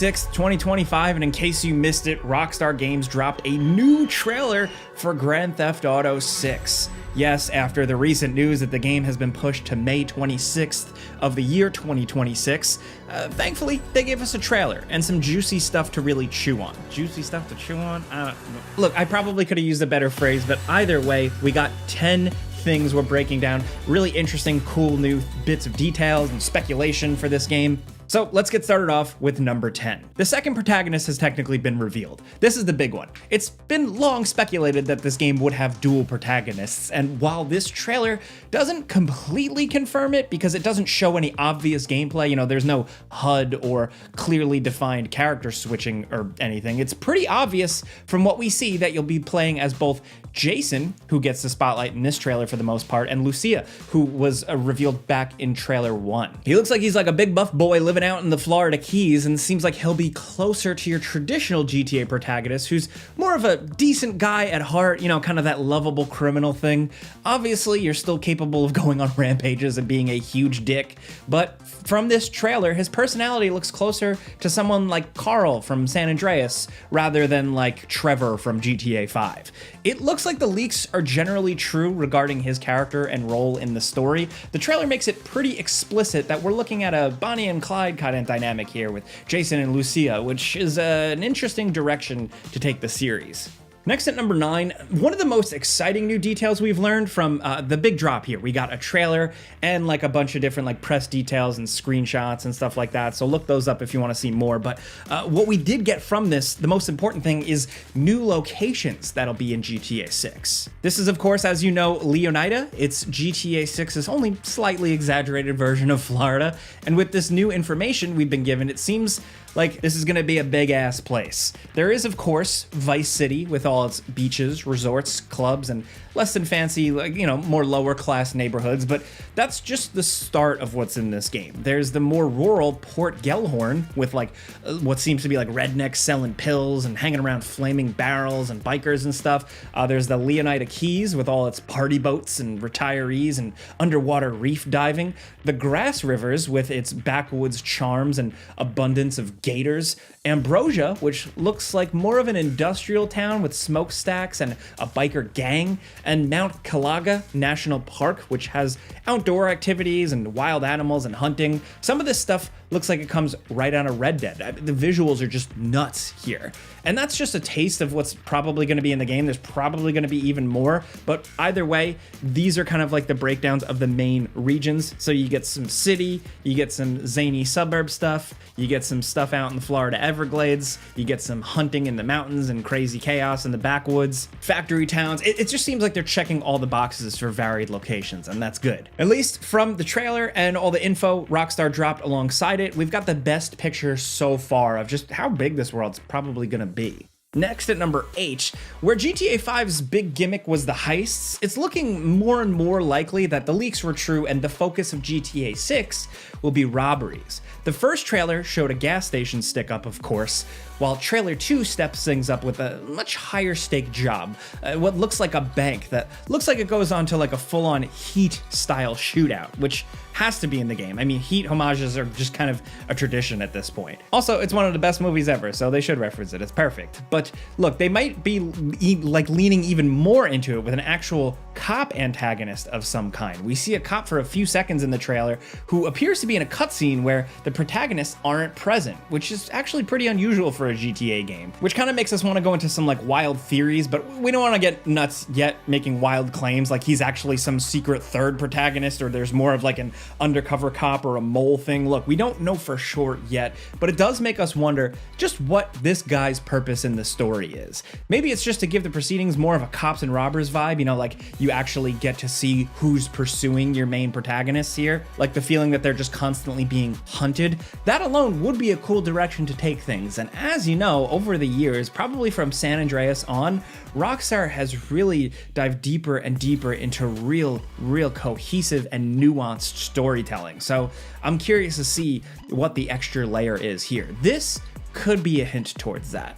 6th, 2025, and in case you missed it, Rockstar Games dropped a new trailer for Grand Theft Auto 6. Yes, after the recent news that the game has been pushed to May 26th of the year 2026, thankfully, they gave us a trailer and some juicy stuff to really chew on. Juicy stuff to chew on? Look, I probably could have used a better phrase, but either way, we got 10 things we're breaking down, really interesting, cool new bits of details and speculation for this game. So let's get started off with number 10. The second protagonist has technically been revealed. This is the big one. It's been long speculated that this game would have dual protagonists, and while this trailer doesn't completely confirm it because it doesn't show any obvious gameplay, there's no HUD or clearly defined character switching or anything, it's pretty obvious from what we see that you'll be playing as both Jason, who gets the spotlight in this trailer for the most part, and Lucia, who was revealed back in trailer 1. He looks like he's like a big buff boy living out in the Florida Keys, and seems like he'll be closer to your traditional GTA protagonist, who's more of a decent guy at heart, kind of that lovable criminal thing. Obviously, you're still capable of going on rampages and being a huge dick, but from this trailer, his personality looks closer to someone like Carl from San Andreas, rather than like Trevor from GTA 5. It looks like the leaks are generally true regarding his character and role in the story. The trailer makes it pretty explicit that we're looking at a Bonnie and Clyde kind of dynamic here with Jason and Lucia, which is an interesting direction to take the series. Next at number 9, one of the most exciting new details we've learned from the big drop here. We got a trailer and like a bunch of different like press details and screenshots and stuff like that, so look those up if you want to see more. But what we did get from this, the most important thing, is new locations that'll be in GTA 6. This is, of course, as you know, Leonida. It's GTA 6's only slightly exaggerated version of Florida, and with this new information we've been given, it seems like this is going to be a big-ass place. There is, of course, Vice City with all its beaches, resorts, clubs, and less than fancy, more lower-class neighborhoods, but that's just the start of what's in this game. There's the more rural Port Gellhorn with, what seems to be like rednecks selling pills and hanging around flaming barrels and bikers and stuff. There's the Leonida Keys with all its party boats and retirees and underwater reef diving. The Grassrivers with its backwoods charms and abundance of gators. Ambrosia, which looks like more of an industrial town with smokestacks and a biker gang. And Mount Calaga National Park, which has outdoor activities and wild animals and hunting. Some of this stuff looks like it comes right out of Red Dead. The visuals are just nuts here. And that's just a taste of what's probably going to be in the game. There's probably going to be even more, but either way, these are kind of like the breakdowns of the main regions. So you get some city, you get some zany suburb stuff, you get some stuff out in the Florida Everglades, you get some hunting in the mountains and crazy chaos in the backwoods, factory towns. It just seems like they're checking all the boxes for varied locations, and that's good. At least from the trailer and all the info Rockstar dropped alongside it, we've got the best picture so far of just how big this world's probably gonna be. Next at number 8, where GTA 5's big gimmick was the heists, it's looking more and more likely that the leaks were true and the focus of GTA 6 will be robberies. The first trailer showed a gas station stick up, of course, while trailer 2 steps things up with a much higher stake job. What looks like a bank that looks like it goes on to like a full-on Heat style shootout, which has to be in the game. I mean, Heat homages are just kind of a tradition at this point. Also, it's one of the best movies ever, so they should reference it. It's perfect. But look, they might be leaning even more into it with an actual cop antagonist of some kind. We see a cop for a few seconds in the trailer who appears to be in a cutscene where the protagonists aren't present, which is actually pretty unusual for a GTA game, which kind of makes us want to go into some like wild theories, but we don't want to get nuts yet making wild claims like he's actually some secret third protagonist or there's more of like an undercover cop or a mole thing. Look, we don't know for sure yet, but it does make us wonder just what this guy's purpose in the story is. Maybe it's just to give the proceedings more of a cops and robbers vibe, like you actually get to see who's pursuing your main protagonists here, like the feeling that they're just constantly being hunted. That alone would be a cool direction to take things, and as you know, over the years, probably from San Andreas on, Rockstar has really dived deeper and deeper into real cohesive and nuanced storytelling. So I'm curious to see what the extra layer is here. This could be a hint towards that.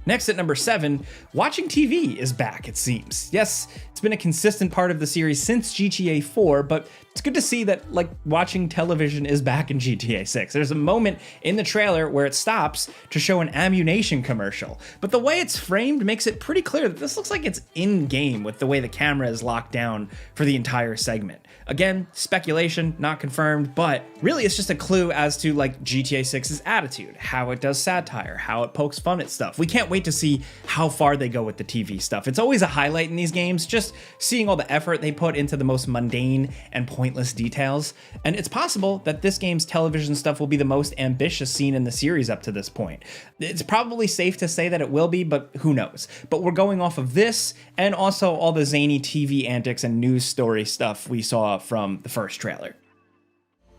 Next at number 7, watching TV is back, it seems. Yes, it's been a consistent part of the series since GTA 4, but it's good to see that, like, watching television is back in GTA 6. There's a moment in the trailer where it stops to show an ammunition commercial, but the way it's framed makes it pretty clear that this looks like it's in-game with the way the camera is locked down for the entire segment. Again, speculation, not confirmed, but really it's just a clue as to, like, GTA 6's attitude, how it does satire, how it pokes fun at stuff. We can't wait to see how far they go with the TV stuff. It's always a highlight in these games, just seeing all the effort they put into the most mundane and pointless details. And it's possible that this game's television stuff will be the most ambitious scene in the series up to this point. It's probably safe to say that it will be, but who knows? But we're going off of this and also all the zany TV antics and news story stuff we saw from the first trailer.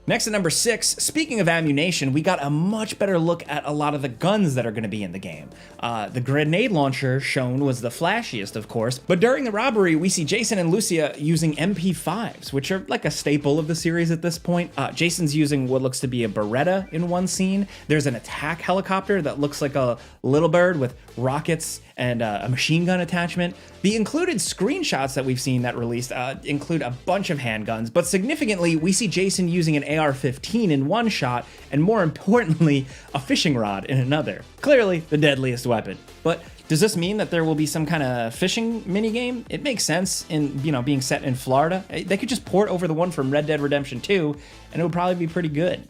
Next at number 6, speaking of ammunition, we got a much better look at a lot of the guns that are going to be in the game. The grenade launcher shown was the flashiest, of course, but during the robbery, we see Jason and Lucia using MP5s, which are like a staple of the series at this point. Jason's using what looks to be a Beretta in one scene. There's an attack helicopter that looks like a little bird with rockets and a machine gun attachment. The included screenshots that we've seen that released include a bunch of handguns, but significantly, we see Jason using an AR-15 in one shot, and more importantly, a fishing rod in another. Clearly, the deadliest weapon. But does this mean that there will be some kind of fishing minigame? It makes sense in, being set in Florida. They could just port over the one from Red Dead Redemption 2, and it would probably be pretty good.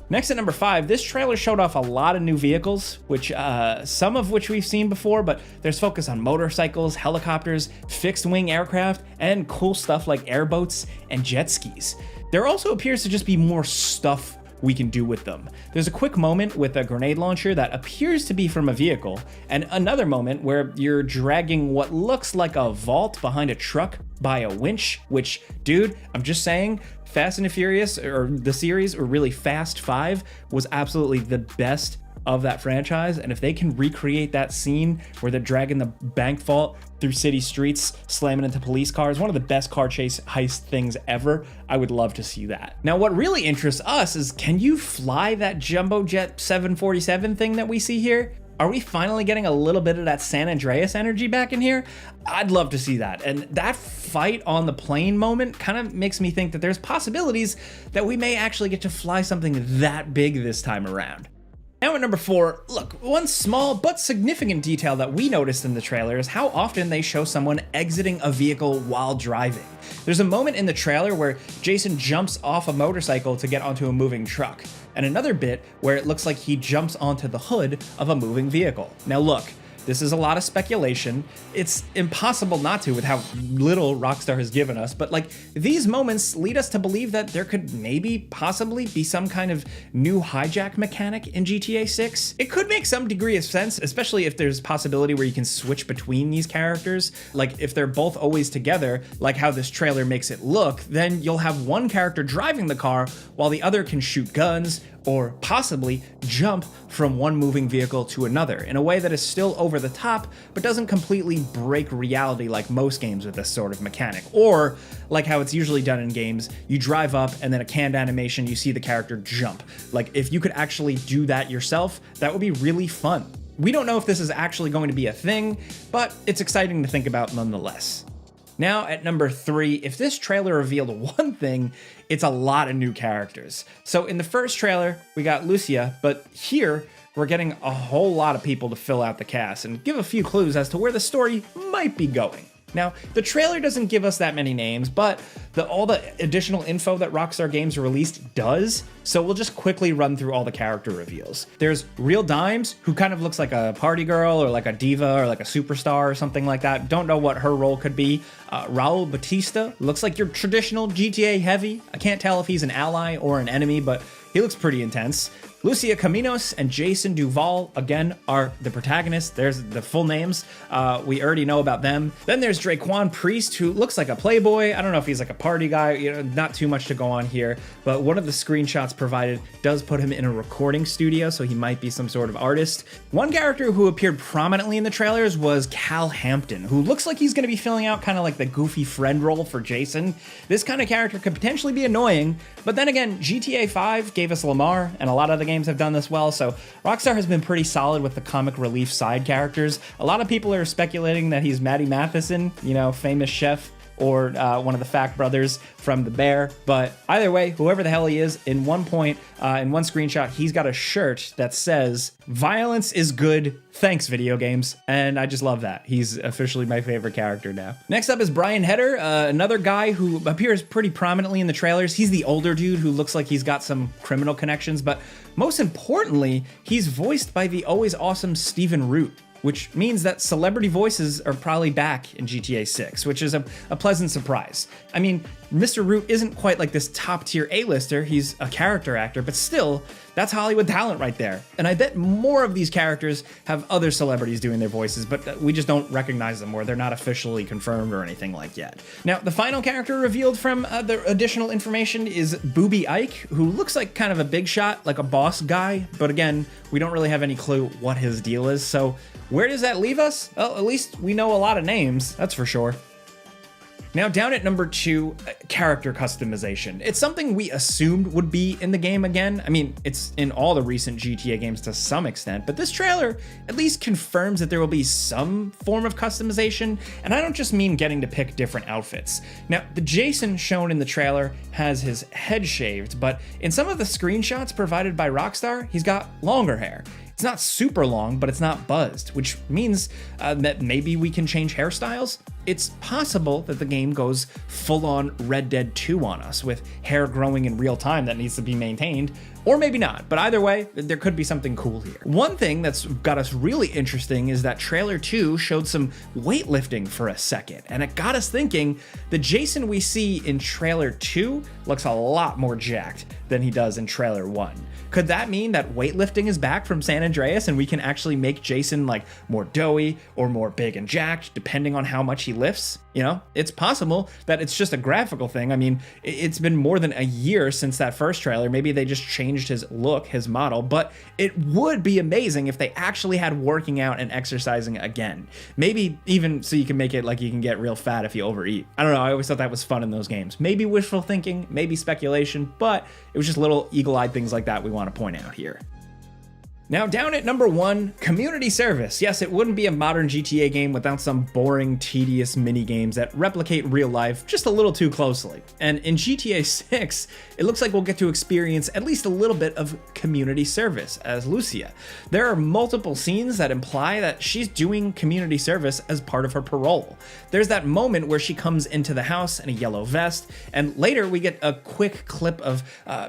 Next at number 5, this trailer showed off a lot of new vehicles, which some of which we've seen before, but there's focus on motorcycles, helicopters, fixed-wing aircraft, and cool stuff like airboats and jet skis. There also appears to just be more stuff we can do with them. There's a quick moment with a grenade launcher that appears to be from a vehicle, and another moment where you're dragging what looks like a vault behind a truck by a winch, which, dude, I'm just saying, Fast and the Furious, or the series, or really Fast 5, was absolutely the best of that franchise, and if they can recreate that scene where they're dragging the bank vault through city streets, slamming into police cars, one of the best car chase heist things ever, I would love to see that. Now, what really interests us is, can you fly that jumbo jet 747 thing that we see here? Are we finally getting a little bit of that San Andreas energy back in here? I'd love to see that. And that fight on the plane moment kind of makes me think that there's possibilities that we may actually get to fly something that big this time around. Now at number 4, look, one small but significant detail that we noticed in the trailer is how often they show someone exiting a vehicle while driving. There's a moment in the trailer where Jason jumps off a motorcycle to get onto a moving truck, and another bit where it looks like he jumps onto the hood of a moving vehicle. Now look, this is a lot of speculation. It's impossible not to with how little Rockstar has given us, but like, these moments lead us to believe that there could maybe possibly be some kind of new hijack mechanic in GTA 6. It could make some degree of sense, especially if there's possibility where you can switch between these characters. Like if they're both always together, like how this trailer makes it look, then you'll have one character driving the car while the other can shoot guns or possibly jump from one moving vehicle to another in a way that is still over the top, but doesn't completely break reality like most games with this sort of mechanic. Or like how it's usually done in games, you drive up and then a canned animation, you see the character jump. Like if you could actually do that yourself, that would be really fun. We don't know if this is actually going to be a thing, but it's exciting to think about nonetheless. Now at number 3, if this trailer revealed one thing, it's a lot of new characters. So in the first trailer, we got Lucia, but here we're getting a whole lot of people to fill out the cast and give a few clues as to where the story might be going. Now, the trailer doesn't give us that many names, but all the additional info that Rockstar Games released does, so we'll just quickly run through all the character reveals. There's Real Dimes, who kind of looks like a party girl or like a diva or like a superstar or something like that. Don't know what her role could be. Raul Batista looks like your traditional GTA heavy. I can't tell if he's an ally or an enemy, but he looks pretty intense. Lucia Caminos and Jason Duval, again, are the protagonists. There's the full names. We already know about them. Then there's Draquan Priest, who looks like a playboy. I don't know if he's like a party guy, not too much to go on here, but one of the screenshots provided does put him in a recording studio, so he might be some sort of artist. One character who appeared prominently in the trailers was Cal Hampton, who looks like he's going to be filling out kind of like the goofy friend role for Jason. This kind of character could potentially be annoying, but then again, GTA 5 gave us Lamar and a lot of the games have done this well, so Rockstar has been pretty solid with the comic relief side characters. A lot of people are speculating that he's Matty Matheson, you know, famous chef, or one of the Fact brothers from The Bear. But either way, whoever the hell he is, in one point, in one screenshot, he's got a shirt that says, "Violence is good, thanks video games." And I just love that. He's officially my favorite character now. Next up is Brian Heder, another guy who appears pretty prominently in the trailers. He's the older dude who looks like he's got some criminal connections, but most importantly, he's voiced by the always awesome Stephen Root, which means that celebrity voices are probably back in GTA 6, which is a pleasant surprise. I mean, Mr. Root isn't quite like this top-tier A-lister, he's a character actor, but still, that's Hollywood talent right there. And I bet more of these characters have other celebrities doing their voices, but we just don't recognize them, or they're not officially confirmed or anything like yet. Now, the final character revealed from the additional information is Booby Ike, who looks like kind of a big shot, like a boss guy, but again, we don't really have any clue what his deal is, so where does that leave us? Well, at least we know a lot of names, that's for sure. Now, down at number 2, character customization. It's something we assumed would be in the game again. I mean, it's in all the recent GTA games to some extent, but this trailer at least confirms that there will be some form of customization, and I don't just mean getting to pick different outfits. Now, the Jason shown in the trailer has his head shaved, but in some of the screenshots provided by Rockstar, he's got longer hair. It's not super long, but it's not buzzed, which means that maybe we can change hairstyles. It's possible that the game goes full-on Red Dead 2 on us, with hair growing in real time that needs to be maintained, or maybe not, but either way, there could be something cool here. One thing that's got us really interesting is that trailer 2 showed some weightlifting for a second, and it got us thinking the Jason we see in trailer 2 looks a lot more jacked than he does in trailer 1. Could that mean that weightlifting is back from San Andreas and we can actually make Jason like more doughy or more big and jacked depending on how much he lifts? You know, it's possible that it's just a graphical thing. I mean, it's been more than a year since that first trailer. Maybe they just changed his look, his model, but it would be amazing if they actually had working out and exercising again. Maybe even so you can make it like you can get real fat if you overeat. I don't know, I always thought that was fun in those games. Maybe wishful thinking, maybe speculation, but it was just little eagle-eyed things like that we want to point out here. Now, down at number 1, community service. Yes, it wouldn't be a modern GTA game without some boring, tedious mini-games that replicate real life just a little too closely. And in GTA 6, it looks like we'll get to experience at least a little bit of community service as Lucia. There are multiple scenes that imply that she's doing community service as part of her parole. There's that moment where she comes into the house in a yellow vest, and later we get a quick clip of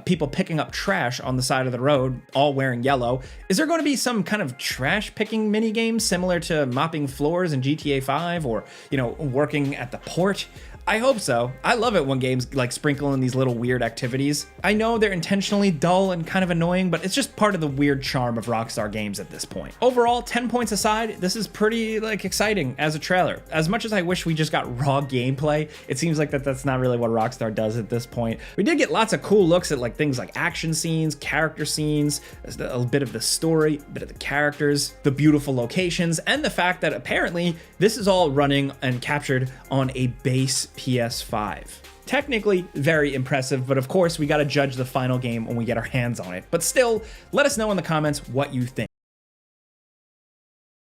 people picking up trash on the side of the road, all wearing yellow. Is there going to be some kind of trash picking minigame similar to mopping floors in GTA 5 or, you know, working at the port? I hope so. I love it when games like sprinkle in these little weird activities. I know they're intentionally dull and kind of annoying, but it's just part of the weird charm of Rockstar Games at this point. Overall, 10 points aside, this is pretty exciting as a trailer. As much as I wish we just got raw gameplay, it seems like that's not really what Rockstar does at this point. We did get lots of cool looks at like things like action scenes, character scenes, a bit of the story, a bit of the characters, the beautiful locations, and the fact that apparently this is all running and captured on a base PS5. Technically very impressive, but of course we gotta judge the final game when we get our hands on it. But still, let us know in the comments what you think.